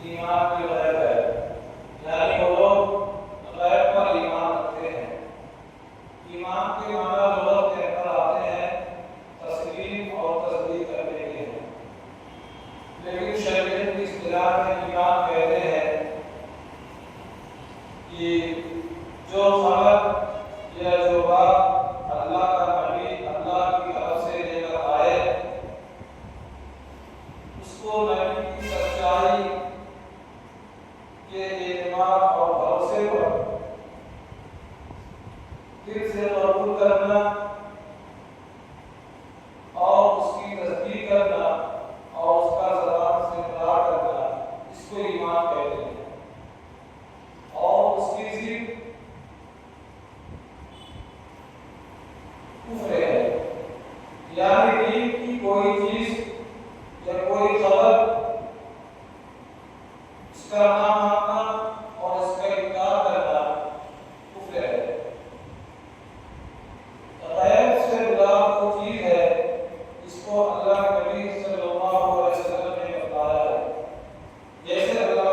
ईमान की गैब है, यानी वो लोग गैब पर ईमान रखते हैं। ईमान के माना लुग़त के अंदर आते हैं तस्लीम और तस्दीक करने के हैं, लेकिन शरीयत की इस्तिलाह में ईमान कहते हैं कि जो खबर या जो बात अल्लाह का नबी अल्लाह की तरफ से लेकर आए, उसको नबी की सच्चाई के एतमाद और भरोसे पर दिल से कबूल करना और उसकी तस्दीक करना और उसका ज़बान से इक़रार करना, इसको ईमान कहते हैं। और उसकी ज़िद कुफ्र है, यानी दीन की कोई चीज़ या कोई खबर इसका ना मानना और इसका इनकार करना कुफ्र है। गैब से मुराद वो चीज़ है जिसको अल्लाह के नबी सल्लल्लाहु अलैहि वसल्लम ने बताया है, जैसे अल्लाह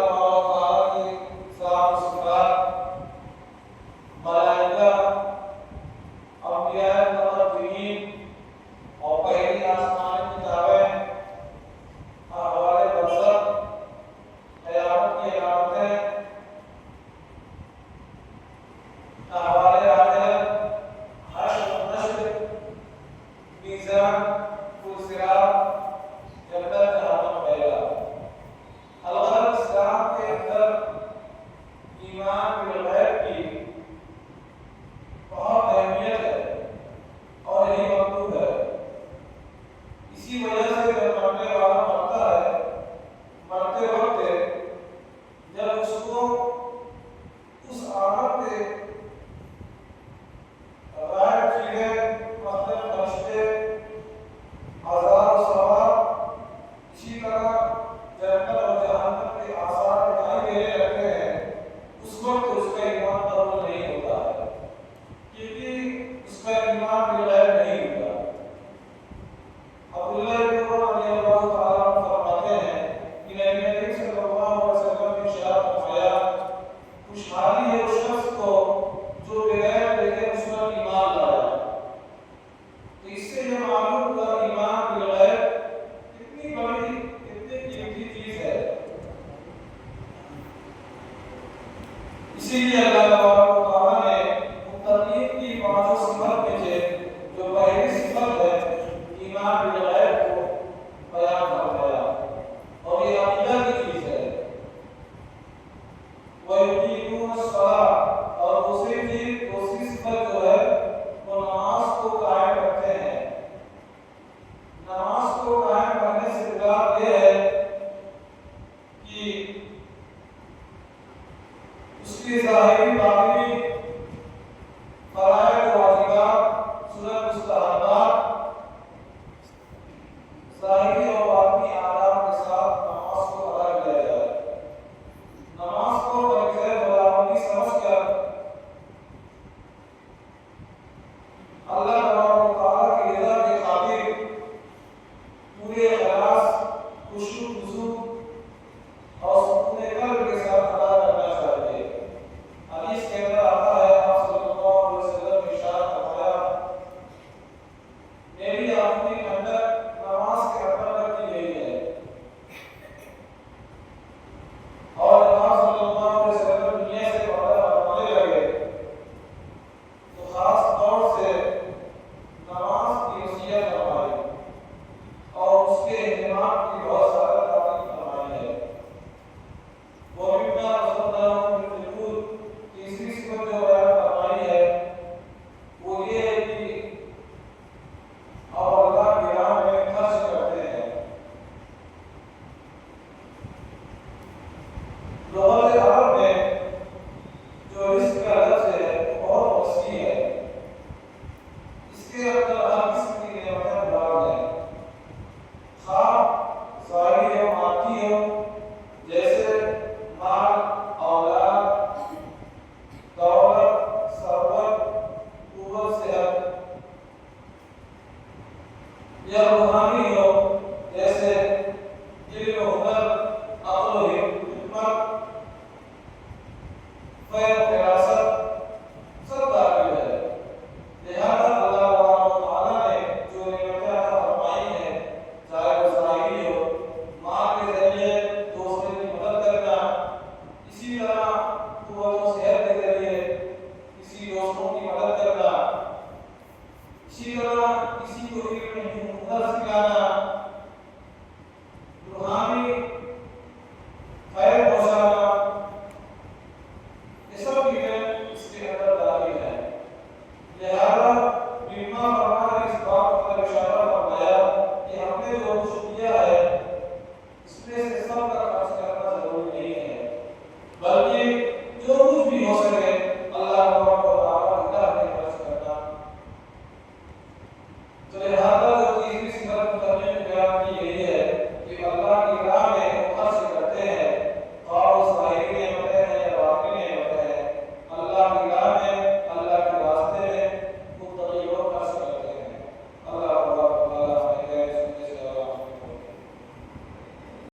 ताला की सात सिफ़ात, मलाइका, अंबिया, मुक़र्रबीन और पहली आसमानी किताबें, अहवाल बरज़ख, क़यामत की अलामतें, अहवाल आखिरत, हश्र व नश्र, मीज़ान, पुलसिरात, जन्नत जहन्नम वगैरह। अलग़रज़ इस्लाम के अंदर ईमान बिल गैब की बहुत अहमियत है और यही मकरूह है। इसी वजह से जब मरने वाला मरता है, मरते वक्त जब उसको उस आलम के गैब चीज़ें मतलब फरिश्ते, अज़ाब और सवाब, इसी तरह जन्नत और जहन्नम के आसार दिखाई देने लगते हैं, उस वक्त उसका ईमान कबूल नहीं होता है, क्योंकि उसका ईमान बिल गैब नहीं होता। अब्दुल्लाह इब्न उमर रज़ियल्लाहु ताला अन्हु फरमाते हैं कि नबी करीम सल्लल्लाहु अलैहि वसल्लम ने इरशाद फरमाया, खुशहाली है उस शख्स को जो बगैर देखे उस पर ईमान लाया। तो इससे ये मालूम हुआ ईमान बिल गैब कितनी बड़ी, कितनी कीमती चीज़ है। इसीलिए अल्लाह ताला ने मुत्तकीन की पांचों सिफत में से जो पहली सिफत है ईमान बिल गैब को बयान फरमाया, और ये अकीदा की चीज़ है। वयुकीमून अस्सलाह, और दूसरी सिफत जो है वो नमाज को कायम रखते हैं। नमाज को कायम करने से मुराद ये है कि उसकी ज़ाहिरी बातें